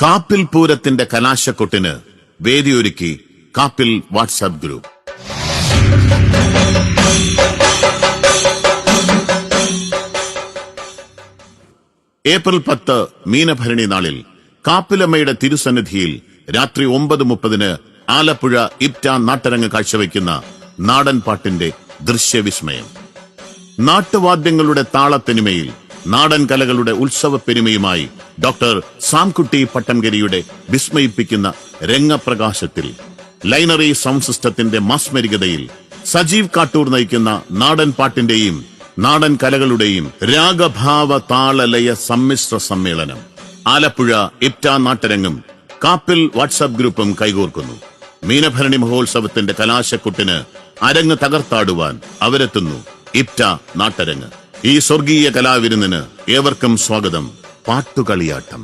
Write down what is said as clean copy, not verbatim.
കാപ്പിൽ പൂരത്തിന്റെ കലാശക്കൊട്ടിന് വേദിയൊരുക്കി Kappil WhatsApp group. April 10 Meenabharani നാളിൽ കാപ്പിലമ്മയുടെ തിരുസന്നിധിയിൽ രാത്രി 9:30 ആലപ്പുഴ ഇപ്റ്റ നാട്ടരങ്ങ് കാഴ്ചവെക്കുന്ന നാടൻ പാട്ടിന്റെ ദൃശ്യവിസ്മയം. നാട്ടുവാദ്യങ്ങളുടെ താളത്തെനിമയിൽ നാടൻ കലകളുടെ ഉത്സവപ്പെരുമയുമായി ഡോക്ടർ സാംകുട്ടി പട്ടംകരിയുടെ വിസ്മയിപ്പിക്കുന്ന രംഗപ്രകാശത്തിൽ ലൈനറി സൗണ്ട് സിസ്റ്റത്തിന്റെ മാസ്മരികതയിൽ സജീവ് കാട്ടൂർ നയിക്കുന്ന നാടൻ പാട്ടിന്റെയും നാടൻ കലകളുടെയും രാഗഭാവ താളലയ സമ്മിശ്ര സമ്മേളനം. ആലപ്പുഴ ഇപ്റ്റ നാട്ടരങ്ങും കാപ്പിൽ വാട്സാപ്പ് ഗ്രൂപ്പും കൈകോർക്കുന്നു. മീനഭരണി മഹോത്സവത്തിന്റെ കലാശക്കൊട്ടിന് അരങ്ങ് തകർത്താടുവാൻ അവരെത്തുന്നു ഇപ്റ്റ നാട്ടരങ്ങ്. ഈ സ്വർഗീയ കലാവിരുന്നിന് ഏവർക്കും സ്വാഗതം. പാട്ടുകളിയാട്ടം.